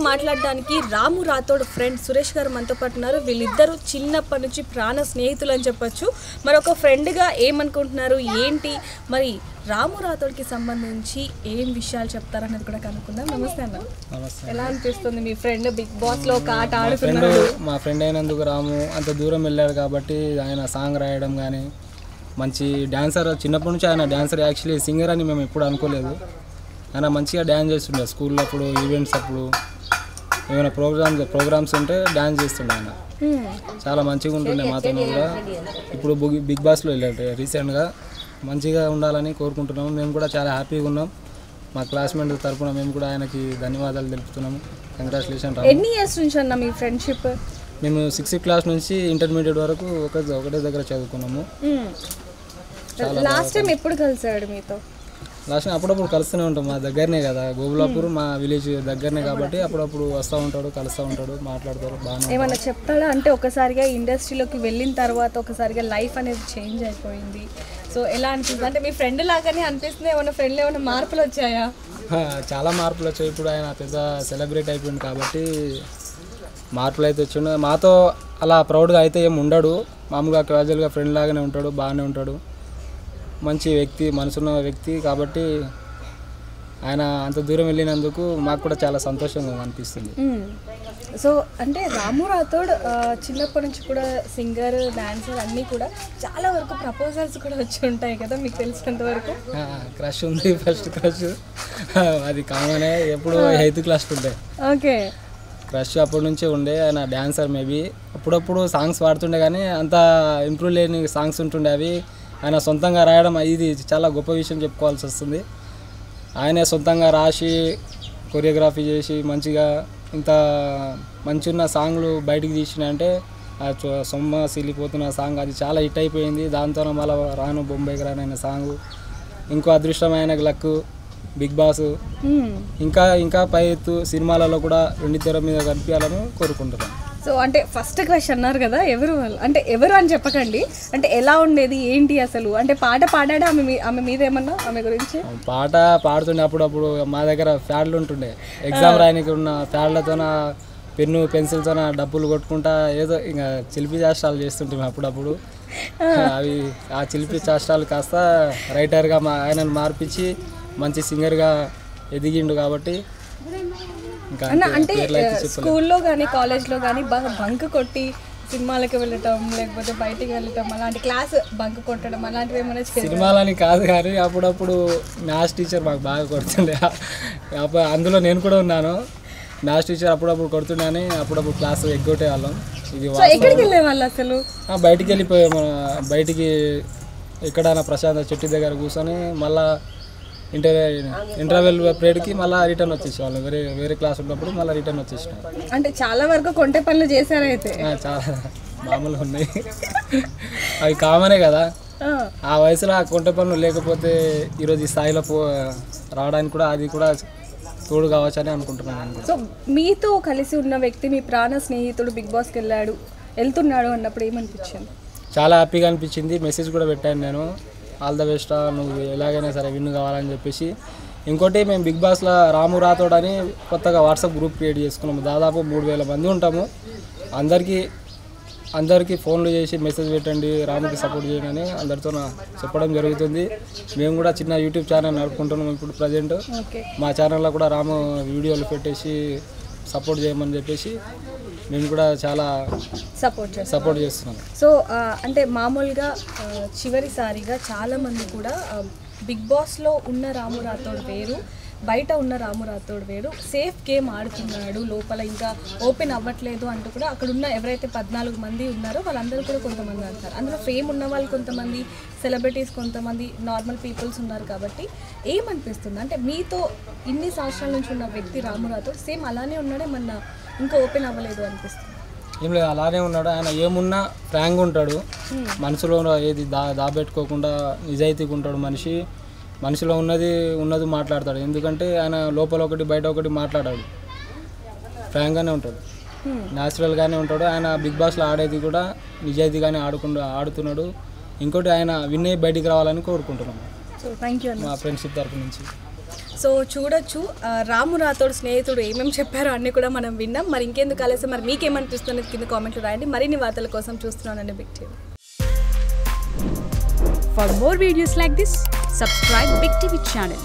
మాట్లాడడానికి రాము రాథోడ్ ఫ్రెండ్ సురేష్ గారు మనతో పాటు ఉన్నారు. వీళ్ళిద్దరూ చిన్నప్పటి నుంచి ప్రాణ స్నేహితులు అని చెప్పొచ్చు. మరి ఒక ఫ్రెండ్గా ఏమనుకుంటున్నారు, ఏంటి, మరి రాము రాథోడ్కి సంబంధించి ఏం విషయాలు చెప్తారనేది కూడా కనుక్కుందాం. నమస్తే అన్న. ఎలా అనిపిస్తుంది మీ ఫ్రెండ్ బిగ్ బాస్లో ఒక ఆట ఆడుతున్నాడు? మా ఫ్రెండ్ అయినందుకు రాము అంత దూరం వెళ్ళాడు కాబట్టి ఆయన సాంగ్ రాయడం కానీ మంచి డ్యాన్సర్. చిన్నప్పటి నుంచి ఆయన డ్యాన్సర్, యాక్చువల్లీ సింగర్ అని మేము ఎప్పుడు అనుకోలేదు. ఆయన మంచిగా డ్యాన్స్ చేస్తుండే స్కూల్లో అప్పుడు, ఈవెంట్స్ అప్పుడు, ఏమైనా ప్రోగ్రామ్స్ ఉంటే డ్యాన్స్ చేస్తుండే ఆయన. చాలా మంచిగా ఉంటుండే మాతో కూడా. ఇప్పుడు బిగ్ బాస్లో వెళ్ళాడు రీసెంట్గా. మంచిగా ఉండాలని కోరుకుంటున్నాము. మేము కూడా చాలా హ్యాపీగా ఉన్నాం. మా క్లాస్మేట్ తరఫున మేము కూడా ఆయనకి ధన్యవాదాలు తెలుపుతున్నాము. కంగ్రాచులేషన్. ఎన్ని ఇయర్స్ నుంచి అన్న మీ ఫ్రెండ్షిప్? మేము 6th క్లాస్ నుంచి ఇంటర్మీడియట్ వరకు ఒకటే దగ్గర చదువుకున్నాము. లాస్ట్ టైం ఎప్పుడు కలిసాడు మీతో? లాస్ట్ అప్పుడప్పుడు కలుస్తూనే ఉంటాం. మా దగ్గరనే కదా, గోబులాపూర్ మా విలేజ్ దగ్గరనే కాబట్టి అప్పుడప్పుడు వస్తూ ఉంటాడు, కలుస్తూ ఉంటాడు, మాట్లాడతారు. బాగా ఏమన్నా చెప్తాడా అంటే ఒకసారిగా ఇండస్ట్రీలోకి వెళ్ళిన తర్వాత ఒకసారిగా లైఫ్ అనేది చేంజ్ అయిపోయింది, సో ఎలా అనిపిస్తుంది? అంటే మీ ఫ్రెండ్ లాగానే అనిపిస్తుంది, ఏమన్నా ఫ్రెండ్లో ఏమైనా మార్పులు వచ్చాయా? చాలా మార్పులు వచ్చాయి. ఇప్పుడు ఆయన పెద్ద సెలబ్రేట్ అయిపోయింది కాబట్టి మార్పులు అయితే వచ్చిండు. మాతో అలా ప్రౌడ్గా అయితే ఏమి ఉండడు, మామూలుగా క్యాజువల్గా ఫ్రెండ్ లాగానే ఉంటాడు, బాగానే ఉంటాడు. మంచి వ్యక్తి, మనసున్న వ్యక్తి కాబట్టి ఆయన అంత దూరం వెళ్ళినందుకు మాకు కూడా చాలా సంతోషంగా అనిపిస్తుంది. సో అంటే రాము రాథోడ్ చిన్నప్పటి నుంచి కూడా సింగర్, డాన్సర్ అన్నీ కూడా చాలా వరకు ప్రపోజల్స్ కూడా వచ్చి ఉంటాయి కదా మీకు తెలిసినంత వరకు? క్రష్ ఉంది, ఫస్ట్ క్రష్ అది కామనే, ఎప్పుడు 8th క్లాస్ ఉండే. ఓకే, క్రష్ అప్పటి నుంచే ఉండే. ఆయన డాన్సర్, మేబీ అప్పుడప్పుడు సాంగ్స్ పాడుతుండే కానీ అంత ఇంప్రూవ్ లేని సాంగ్స్ ఉంటుండే. అవి ఆయన సొంతంగా రాయడం ఇది చాలా గొప్ప విషయం చెప్పుకోవాల్సి వస్తుంది. ఆయనే సొంతంగా రాసి కొరియోగ్రఫీ చేసి మంచిగా ఇంత మంచి ఉన్న సాంగ్లు బయటికి తీసినంటే సొమ్మ సిలిపోతున్న సాంగ్ అది చాలా హిట్ అయిపోయింది. దాంతో మళ్ళీ రాను బొంబాయికి రానైన సాంగ్, ఇంకో అదృష్టమైన లక్, బిగ్ బాస్, ఇంకా పై ఎత్తు సినిమాలలో కూడా వెండితెర మీద కనిపించాలని కోరుకుంటున్నాను. సో అంటే ఫస్ట్ క్రష్ అన్నారు కదా, ఎవరు అంటే ఎవరు అని చెప్పకండి, అంటే ఎలా ఉండేది ఏంటి అసలు? అంటే పాట పాడాడా ఆమె మీద ఏమన్నా, ఆమె గురించి? పాట పాడుతుండే. అప్పుడప్పుడు మా దగ్గర ఫ్యాడ్లు ఉంటుండే, ఎగ్జామ్ రాయడానికి ఉన్న ఫ్యాడ్లతోన పెన్ను పెన్సిల్తోన డబ్బులు కొట్టుకుంటా ఏదో ఇంకా చిలిపి చేష్టాలు చేస్తుంటే అప్పుడప్పుడు. అవి ఆ చిలిపి చేష్టాలు కాస్త రైటర్గా ఆయనను మార్పించి మంచి సింగర్గా ఎదిగిండు కాబట్టి. అంటే స్కూల్లో కానీ కాలేజ్లో కానీ బాగా బంక్ కొట్టి సినిమాలకు వెళ్ళటం, లేకపోతే బయటికి వెళ్ళటం, అలాంటి క్లాస్ బంక్ కొట్టడం అలాంటివి ఏమైనా? సినిమాలని కాదు కానీ అప్పుడప్పుడు మ్యాథ్స్ టీచర్ మాకు బాగా కొడుతుండే. అందులో నేను కూడా ఉన్నాను. మ్యాథ్స్ టీచర్ అప్పుడప్పుడు కొడుతుండే, అప్పుడప్పుడు క్లాస్ ఎగ్గొట్టే వాళ్ళం. ఇది ఎక్కడికి వెళ్ళే వాళ్ళు అసలు? బయటికి వెళ్ళిపోయాము. బయటికి ఎక్కడైనా ప్రశాంత చెట్టు దగ్గర కూర్చొని మళ్ళీ ఇంటర్వెల్ పీరియడ్కి మళ్ళీ రిటర్న్ వచ్చేసేవాళ్ళం. వేరే క్లాస్ ఉన్నప్పుడు మళ్ళీ రిటర్న్ వచ్చేసినాం. అంటే చాలా వరకు కొంటె పనులు చేశారైతే? చాలా మామూలుగా ఉన్నాయి, అవి కామనే కదా. ఆ వయసులో ఆ కొంటె పనులు లేకపోతే ఈరోజు ఈ స్థాయిలో రావడానికి కూడా అది కూడా తోడు కావచ్చు అని అనుకుంటున్నాను. సో మీతో కలిసి ఉన్న వ్యక్తి, మీ ప్రాణ స్నేహితుడు బిగ్ బాస్కి వెళ్తున్నాడు అన్నప్పుడు ఏమనిపించింది? చాలా హ్యాపీగా అనిపించింది. మెసేజ్ కూడా పెట్టాను నేను, ఆల్ ద బెస్ట్, నువ్వు ఎలాగైనా సరే విన్ కావాలని చెప్పేసి. ఇంకోటి, మేము బిగ్ బాస్లో రాము రాథోడ్ అని కొత్తగా వాట్సాప్ గ్రూప్ క్రియేట్ చేసుకున్నాము. దాదాపు 3000 మంది ఉంటాము. అందరికీ ఫోన్లు చేసి మెసేజ్ పెట్టండి, రాముకి సపోర్ట్ చేయండి అని అందరితో చెప్పడం జరుగుతుంది. మేము కూడా చిన్న యూట్యూబ్ ఛానల్ నడుపుకుంటున్నాము ఇప్పుడు ప్రజెంట్. మా ఛానల్లో కూడా రాము వీడియోలు పెట్టేసి సపోర్ట్ చేయమని చెప్పేసి మేము కూడా చాలా సపోర్ట్ చేస్తున్నాం. సో అంటే మామూలుగా చివరిసారిగా చాలామంది కూడా బిగ్ బాస్లో ఉన్న రాము రాథోడ్ వేరు, బయట ఉన్న రాము రాథోడ్ వేరు, సేఫ్ గేమ్ ఆడుతున్నాడు, లోపల ఇంకా ఓపెన్ అవ్వట్లేదు అంటూ కూడా అక్కడ ఉన్న ఎవరైతే 14 మంది ఉన్నారో వాళ్ళందరూ కూడా కొంతమంది అంటారు. అందులో ఫేమ్ ఉన్న వాళ్ళు కొంతమంది, సెలబ్రిటీస్ కొంతమంది, నార్మల్ పీపుల్స్ ఉన్నారు. కాబట్టి ఏమనిపిస్తుంది అంటే మీతో ఇన్ని సంవత్సరాల నుంచి ఉన్న వ్యక్తి రాము రాథోడ్ సేమ్ అలానే ఉన్నాడే, మన ఇంకా ఓపెన్ అవ్వలేదు అనిపిస్తుంది? ఏం లేదు, అలానే ఉన్నాడు. ఆయన ఏమున్నా ఫ్రాంక్గా ఉంటాడు, మనసులో ఏది దాబెట్టుకోకుండా నిజాయితీగా ఉంటాడు. మనిషిలో ఉన్నది మాట్లాడతాడు. ఎందుకంటే ఆయన లోపల ఒకటి బయట ఒకటి మాట్లాడాడు, ఫ్రాంక్గానే ఉంటాడు, న్యాచురల్గానే ఉంటాడు. ఆయన బిగ్ బాస్లో ఆడేది కూడా నిజాయితీగానే ఆడుతున్నాడు. ఇంకోటి, ఆయన విన్ అయ్యి బయటికి రావాలని కోరుకుంటున్నాం మా ఫ్రెండ్షిప్ తరఫు నుంచి. సో చూడొచ్చు రాము రాథోడ్ స్నేహితుడు ఏమేమి చెప్పారో అన్నీ కూడా మనం విన్నాం. మరి ఇంకెందుకు కలిసి మరి మీకేమనిపిస్తున్నది కింద కామెంట్లు రాయండి. మరిన్ని వార్తల కోసం చూస్తున్నానండి Big TV. For more videos like this, subscribe Big TV channel.